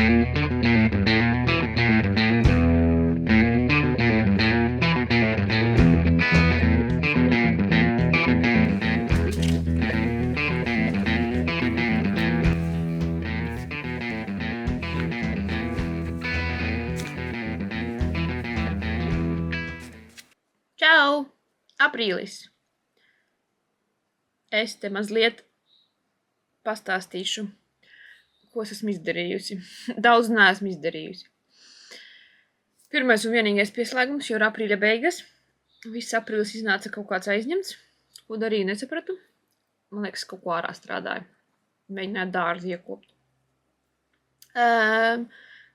Čau! Aprīlis. Es te mazliet pastāstīšu, ko es esmu izdarījusi. Daudz neesmu izdarījusi. Pirmais un vienīgais pieslēgums, jo ir aprīļa beigas. Viss aprīlis iznāca kaut kāds aizņemts. Ko darīju, nesapratu. Man liekas, kaut ko ārā strādāju. Mēģināju dārzi iekopt.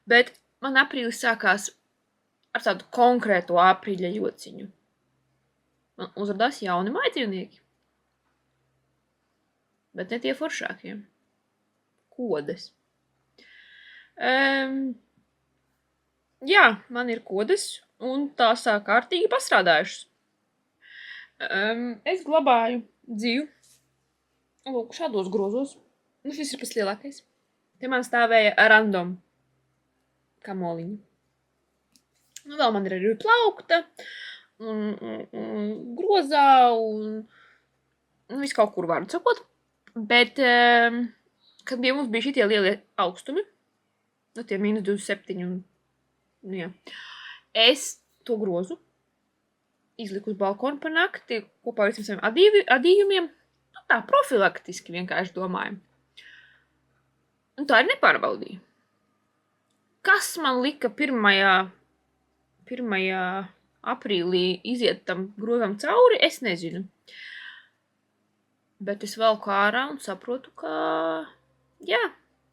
Bet man aprīlis sākās ar tādu konkrēto aprīļa jociņu. Man uzradās jauni mājdzīvnieki. Bet ne tie foršākie. Kodes. Jā, man ir kodes, un tās sāk kārtīgi pastrādājušas. Es glabāju dzīvu. Lūk, šādos grozos. Nu, šis ir pats lielākais. Te man stāvēja random kamoliņi. Nu, vēl man ir arī plaukta, un grozā, un viss kaut kur vārdu sakot. Bet, kad mums bija šitie lielie augstumi, nu, tie -27, un, nu, jā, es to grozu izliku uz balkonu par nakti, kopā ar visiem saviem adījumiem, nu, tā profilaktiski vienkārši domāju. Un tā arī nepārbaudīju. Kas man lika 1. aprīlī iziet tam grozam cauri, es nezinu. Bet es velku ārā un saprotu, ka, jā,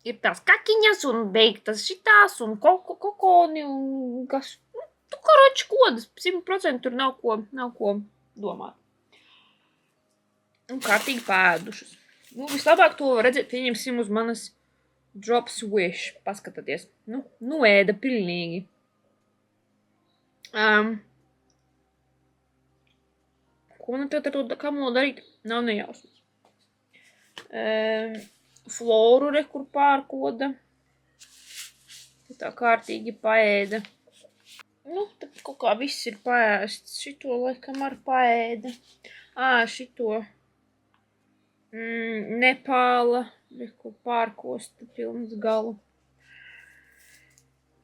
ir tās kakiņas un beigtas šitās un kokoni un kas, nu, koroči kodas, 100% tur nav ko domāt. Un kārtīgi pēdušas. Nu, vislabāk to var redzēt, pieņemsim uz manas Drops Wish, paskatieties. Nu, ēda pilnīgi. Ko man tad ar to kamolu darīt? Nav nejausmas. Floru kur pārkoda. Tā kārtīgi paēda. Nu, tad kaut kā viss ir paēsts. Šito laikam ar paēda. Šito Nepāla. Kur pārkosta pilns galu.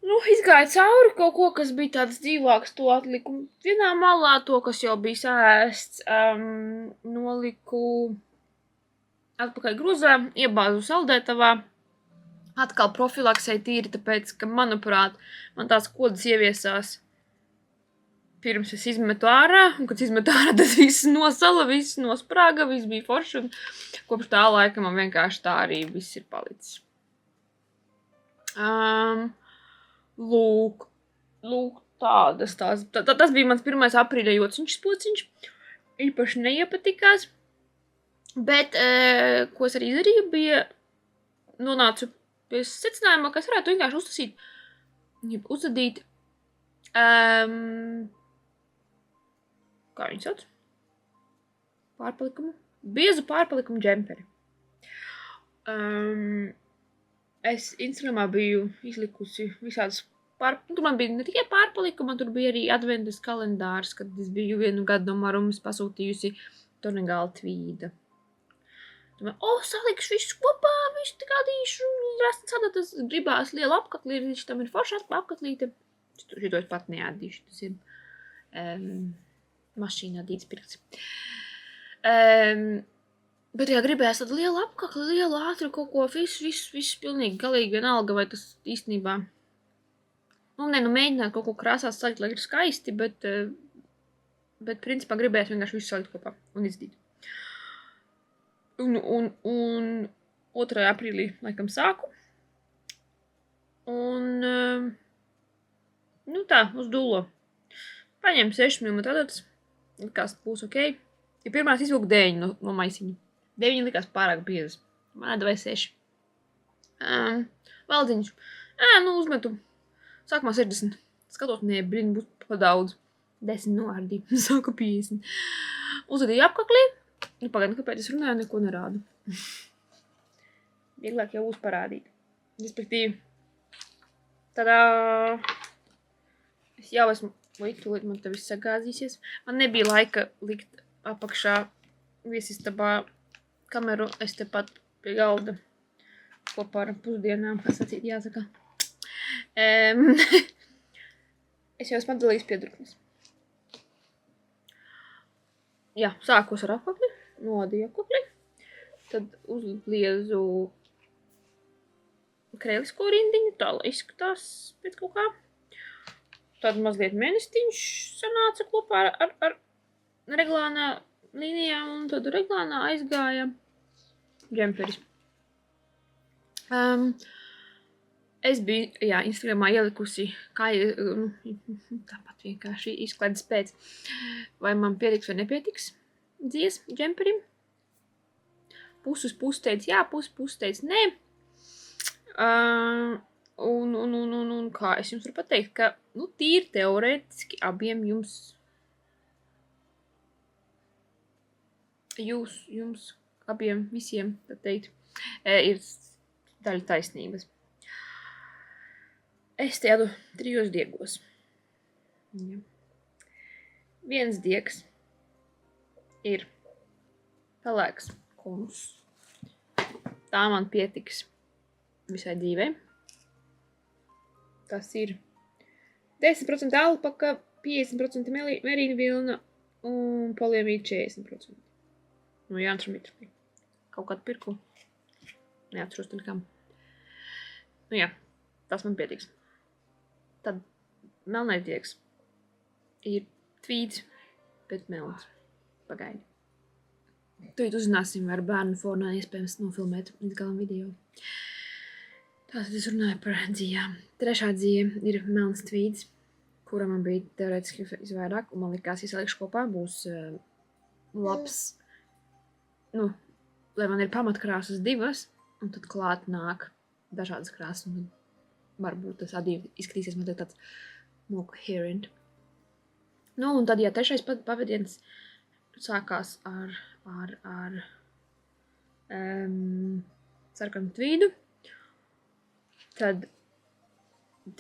Nu, izgāja cauri kaut ko, kas bija tāds dzīvāks, to atliku vienā malā, to, kas jau bija sāēsts, noliku atpakaļ grozā, iebāzu saldētavā, atkal profilaksei tīri, tāpēc, ka, manuprāt, man tās kodas ieviesās pirms es izmetu ārā, un kad izmetu ārā, tas viss nosala, viss nosprāga, viss bija forši, un kopš tā laika man vienkārši tā arī viss ir palicis. Lūk, tādas tās. Tas bija mans 1. aprīļa jociņš pociņš. Īpaši neiepatikās. Bet, ko es arī izdarīju, bija nonācu pie secinājumā, ka es varētu vienkārši uzstādīt, kā viņi sauc? Biezu pārpalikumu džemperi. Es Instagramā biju izlikusi visādas tur man bija ne tikai pārpalikumi, tur bija arī adventas kalendārs, kad es biju vienu gadu no Marumas pasūtījusi Tonegāla tvīda. Salikšu visu kopā, visu tikādīšu, tas gribās lielu apkaklī, tam ir forša apkaklīte. Šito es pat neādīšu, tas ir mašīnā dīts pirkts. Bet, jā, gribējās tādu lielu apkakli, lielu ātru kaut ko, viss pilnīgi galīgi vienalga, vai tas īstenībā, mēģināt kaut ko krāsās salikt, lai ir skaisti, bet principā gribējās vienkārši visu salikt kopā un izdīt. Un 2. aprīlī, laikam, sāku. Un, tā, uz dūlo. Paņēmu 6 mm adatas, likās būs ok. Ja pirmās izvilku 9 no maisiņa. 9 likās pārāk biezas. Man atdevai 6. Valdziņš. Uzmetu. Sākumā 60. Skatos, būs pa daudz. 10 noārdīju. Sāku 50. Uzadīju apkaklī. Pagaidām, kāpēc es runāju, neko nerādu. Vieglāk jau uzparādīt. Respektīvi, Tadā es jau esmu, tūlīt man te viss sagāzīsies. Man nebija laika likt apakšā viesistabā kameru. Es tepat pie galda kopā ar pusdienām, kas sacīt jāsaka. Es jau esmu atdalījis piedurknes. Jā, sākos ar apakli, nodīju apakli. Tad uzliezu krēlisko rindiņu, tā lai izskatās pēc kaut kā. Tad mazliet mēnestiņš sanāca kopā ar reglānā līnijām, un tad reglānā aizgāja džemperis. Es biju, Instagramā ielikusi, kā tāpat vienkārši izklaides pēc, vai man pietiks vai nepietiks dzies džemperim. Pusi teica jā, pusi teica nē. Un kā es jums varu pateikt, ka, tīri teorētiski abiem jums abiem visiem, tā teikt, ir daļa taisnības. Es te ēdu 3 diegos. Ja. Viens diegs ir pelēks konus. Tā man pietiks visai dzīvei. Tas ir 10% alpaka, 50% merīna vilna un poliamīda 40%. Jāntrumitri. Kaut kādu pirku. Neatceros tur kam. Tas man pietiks. Tad melnais diegs ir tvīds, bet melns. Pagaidi. Tūlīt uzzināsim, vai ar bērnu fonā iespējams nofilmēt līdz galam video. Tātad es runāju par dzijām. Trešā dzija ir melns tvīds, kura man bija teorētiski izvairāk, un man likās, iesalikšu kopā, būs labs, lai man ir pamatkrāsas 2, un tad klāt nāk dažādas krāsas, un varbūt tas adīvi izskatīsies man tāds more coherent. Un tad, trešais pavadiens sākās ar sarkanu tvīdu, tad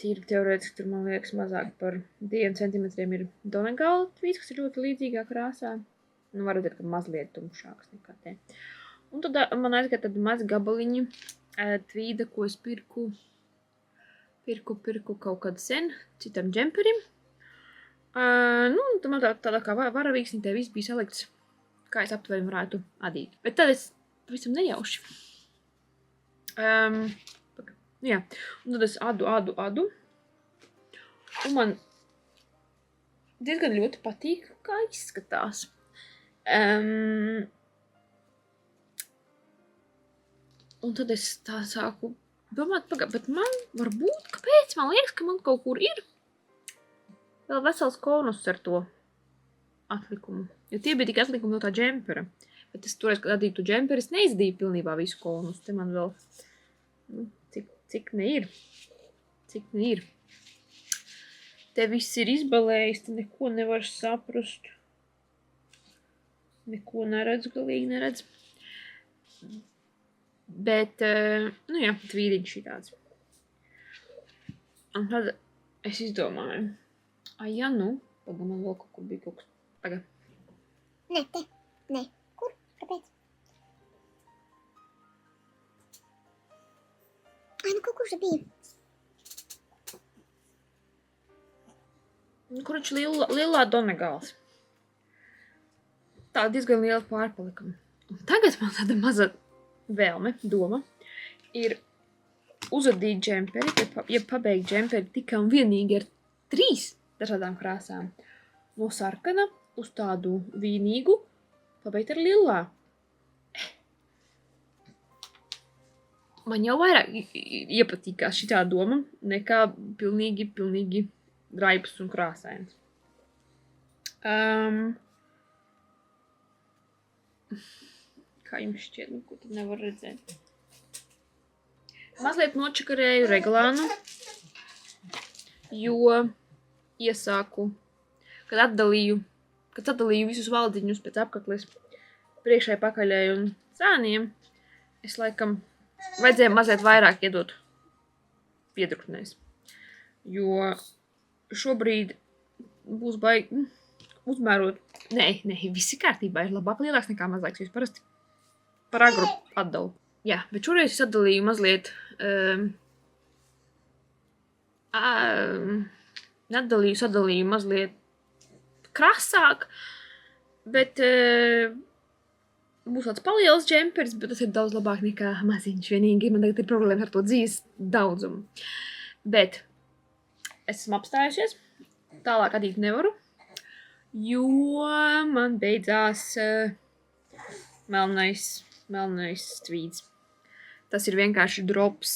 tīri teorētiski tur, man liekas, mazāk par 2 centimetriem ir Donegala tvīds, kas ir ļoti līdzīgā krāsā. Var redzēt, ka mazliet tumšāks nekā te. Un tad man aizgāja tādi mazi gabaliņi tvīda, ko es pirku kaut kad sen citam džemperim. Tad man tādā kā varavīksnītē viss bija salikts, kā es aptuveni varētu adīt. Bet tad es pavisam nejauši. Un tad es adu. Un man diezgan ļoti patīk, kā izskatās. Un tad es tā sāku domāt, bet man varbūt, kāpēc man liekas, ka man kaut kur ir vēl vesels konus ar to atlikumu. Jo tie bija tikai atlikumi no tā džempera. Bet es toreiz, kad adīju to džemperi, es neizdīju pilnībā visu konus. Te man vēl, cik ne ir. Te viss ir izbalējis, te neko nevar saprast. Neko galīgi neredz. Bet, tvīdiņš ir tāds. Un tad es izdomāju. Pagad man vēl kaut kur bija kaut kas. Pagad. Nē. Kur? Kāpēc? Kaut kur bija. Kur viņš lielā Donegals. Tā diezgan liela pārpalikuma. Un tagad man tāda maza doma, ir uzadīt džemperi, ja pabeigt džemperi tikai un vienīgi ar 3 dažādām krāsām. No sarkana uz tādu vīnīgu, pabeigt ar lilā. Man jau vairāk iepatīkās šitā doma, nekā pilnīgi draibs un krāsains. Kā jums šķiet, ko tad nevar redzēt? Mazliet nočakarēju reglānu, jo iesāku, kad sadalīju visus valdziņus pēc apkakles priekšai, pakaļai un sāniem, es laikam vajadzēja mazliet vairāk iedot piedruknēs. jo šobrīd būs baigi uzmērot. Nē, viss ir kārtībā, ir labāk lielāks nekā mazāks, jo es parasti par agru atdalu. Jā, bet šoreiz es atdalīju mazliet, sadalīju mazliet krasāk, bet būs tāds palielas džemperis, bet tas ir daudz labāk nekā maziņš. Vienīgi man tagad ir problēma ar to dzīves daudzumu. Bet esmu apstājusies, tālāk adīt nevaru, jo man beidzās melnais tvīds. Tas ir vienkārši drops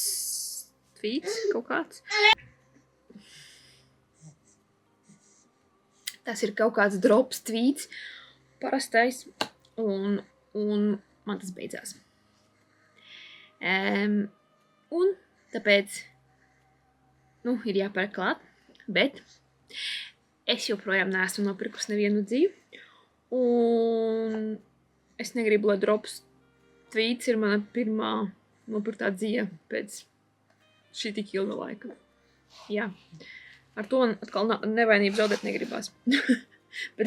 tvīds kaut kāds. Tas ir kaut kāds drops tvīds, parastais, un man tas beidzās. Un tāpēc, ir jāpērk klāt, bet es joprojām neesmu nopirkusi nevienu dzīvi, un es negribu, lai drops tvīds ir mana pirmā nopirktā dzīve pēc šī tik ilga laika. Jā. Ar to atkal nevainību zaudēt negribās. Bet,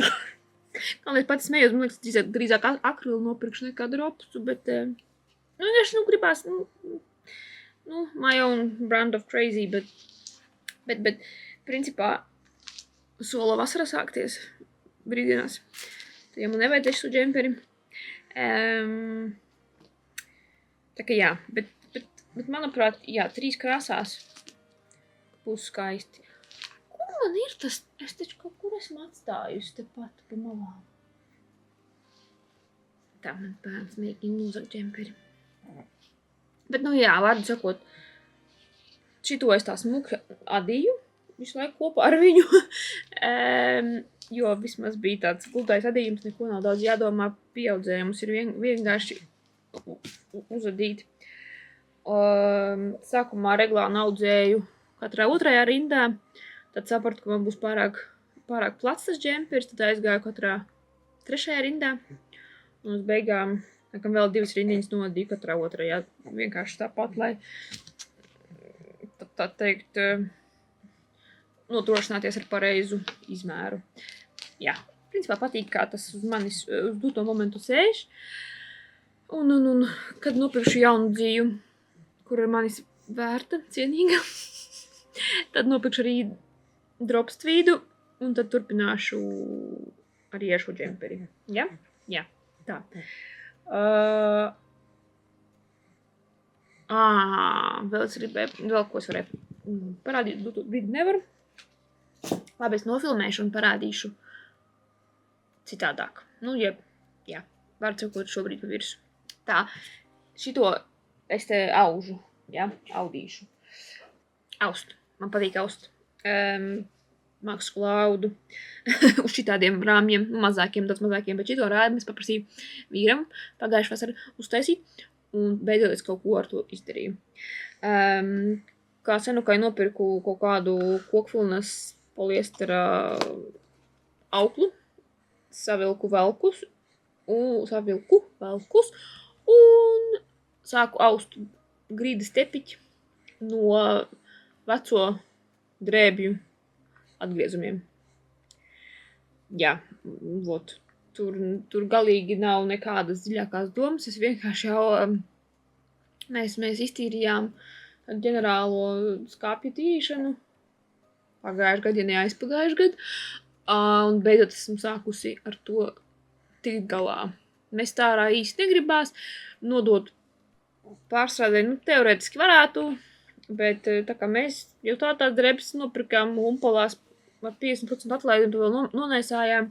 galvenais pats smējos, man liekas, drīzāk akrilu nopirkšu nekā dropsu, bet, vienkārši, gribās, my own brand of crazy, bet, principā, sola vasara sākties brīdienās. Tad, ja man nevajadzēs šo džemperi. Tā kā jā, bet, manuprāt, jā, 3 krāsās būs skaisti. Man ir tas, es taču kaut kur esmu atstājusi tepat pa malām. Tā man bērns mēģina uzakt džemperi. Bet, jā, vārdu sakot, šito es tā smuki adīju visu laiku kopā ar viņu, jo vismaz bija tāds gludais adījums, neko nav daudz jādomā, pieaudzēji mums ir vienkārši uzadīt. Sākumā reglāni audzēju katrā otrajā rindā, tad sapratu, ka man būs pārāk plats tas džemperis, tad aizgāju katrā 3. rindā. Un uz beigām, vēl 2 rindiņas nodīju katrā otrajā. Vienkārši tāpat, lai, tā teikt, nodrošināties ar pareizu izmēru. Jā, principā patīk, kā tas uz manis uz doto momentu sēž. Un kad nopirkšu jaunu dzīvu, kur ir manis vērta, cienīga, tad nopirkšu arī drops tvīdu, un tad turpināšu arī ar šo džemperi. Ja? Jā, tā. Vēl ko es varēju parādīt, brīdi nevaru. Labi, es nofilmēšu un parādīšu citādāk. Jā, varu sakot šobrīd pa virsu. Tā, šito es te aužu, ja, audīšu. Aust, man patīk aust. Mākslu audu uz šitādiem rāmjiem, mazākiem, daudz mazākiem, bet šito rāmi es paprasīju vīram pagājuši vasar uztaisīt, un beidzot es kaut ko ar to izdarīju. Kā senukai nopirku kaut kādu kokvilnas poliestera auklu, savilku velkus, un sāku aust grīdas tepiķi no veco drēbju atgriezumiem. Jā, tur galīgi nav nekādas dziļākās domas, es vienkārši jau, mēs iztīrījām ģenerālo skāpju tīrīšanu pagājuši gadu, ja ne aizpagājuši gadu, un beidzot esmu sākusi ar to tikt galā. Mēs tā ārā īsti negribās nodot pārstrādē, teorētiski varētu, bet tā kā mēs jau tās drēbes nopirkām Umpalās ar 50% atlaidi un to vēl nonesājām,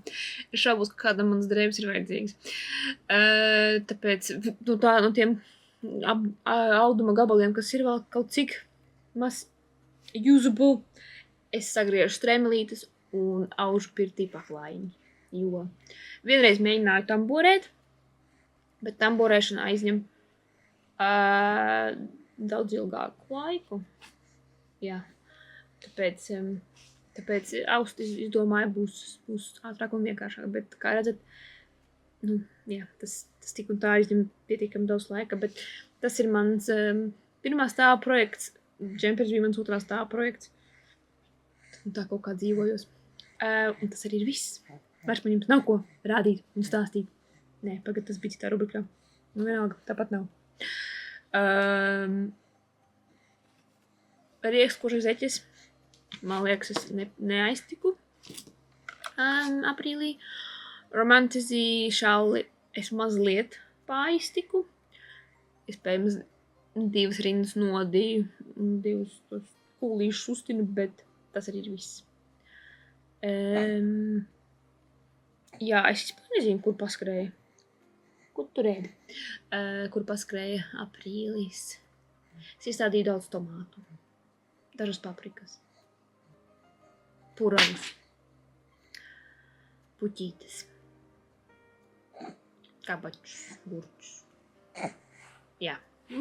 es šaubos, ka kādam manas drēbes ir vajadzīgas. Tāpēc no tiem auduma gabaliem, kas ir vēl kaut cik maz usable, es sagriežu strēmelītes un aužu pirtī paklājiņi. Jo vienreiz mēģināju tamborēt, bet tamborēšana aizņem daudz ilgāku laiku. Jā, tāpēc aust, es domāju, būs ātrāk un vienkāršāk, bet, kā redzat, jā, tas tik un tā aizņem pietiekami daudz laika, bet tas ir mans pirmā stāva projekts, džempers bija mans otrā stāva projekts, un tā kaut kā dzīvojos. Un tas arī ir viss. Vairs man jums nav ko rādīt un stāstīt. Nē, pagad, tas bija citā rubrikā. Nu, vienalga, tāpat nav. Rieks, kurš zeķis. Man liekas, es neaiztiku aprīlī. Romantizī šalli es mazliet pāriztiku. Iespējams, 2 rindas nodīju, 2 kūlīšus uztinu, bet tas arī ir viss. Jā, es vispār nezinu, kur paskrēja. Kur tu ēdi? Kur paskrēja aprīlis. Es izstādīju daudz tomātu. Dažas paprikas. Puravus. Puķītes. Kabačus, gurčus. Jā.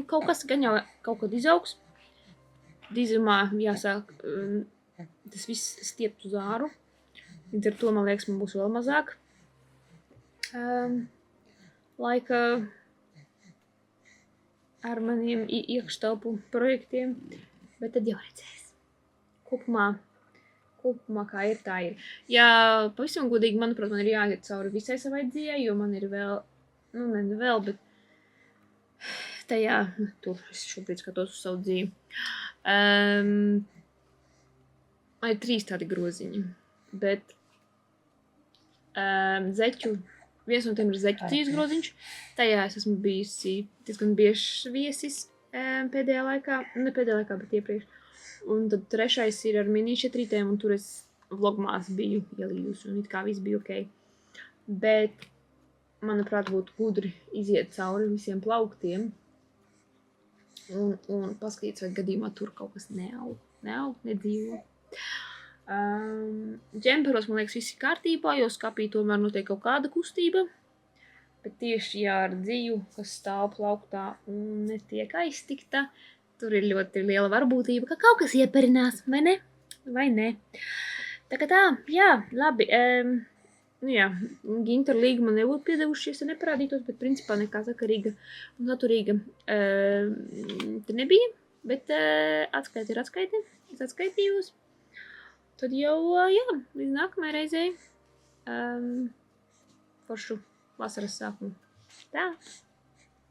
Kaut kas gan jau kaut kad izaugs. Drīzumā jāsāk tas viss stiept uz āru. Līdz ar to, man liekas, man būs vēl mazāk laika ar maniem iekštelpu projektiem. Bet tad jau redzēs. Kopumā kā ir, tā ir. Jā, pavisam godīgi, manuprāt, man ir jāiet cauri visai savai dzīvei, jo man ir vēl, ne vēl, bet tajā, tur es šobrīd skatos uz savu dzīvi. Man ir 3 tādi groziņi, bet viens no tiem ir zeķu dzīves groziņš. Tajā es esmu bijusi diezgan biežs viesis pēdējā laikā, ne pēdējā laikā, bet iepriekš. Un tad 3. ir ar mini-4, un tur es vlogmās biju ielījusi, un it kā viss bija ok. Bet, manuprāt, būtu gudri iziet cauri visiem plauktiem un paskatīties, vai gadījumā tur kaut kas nedzīvo. Džemperos, man liekas, viss ir kārtībā, jo skapī tomēr notiek kaut kāda kustība. Bet tieši ar dzīvu, kas stāv plauktā un netiek aiztikta, tur ir ļoti liela varbūtība, ka kaut kas ieperinās, vai ne? Vai ne? Tā kā tā, jā, labi. Jā, Ginter līga man nebūtu piedevušies, ja neparādītos, bet principā nekā sakarīga un saturīga te nebija. Bet atskaiti ir atskaiti, es atskaitījos. Tad jau, jā, līdz nākamajai reizei foršu vasaras sākumu. Tā.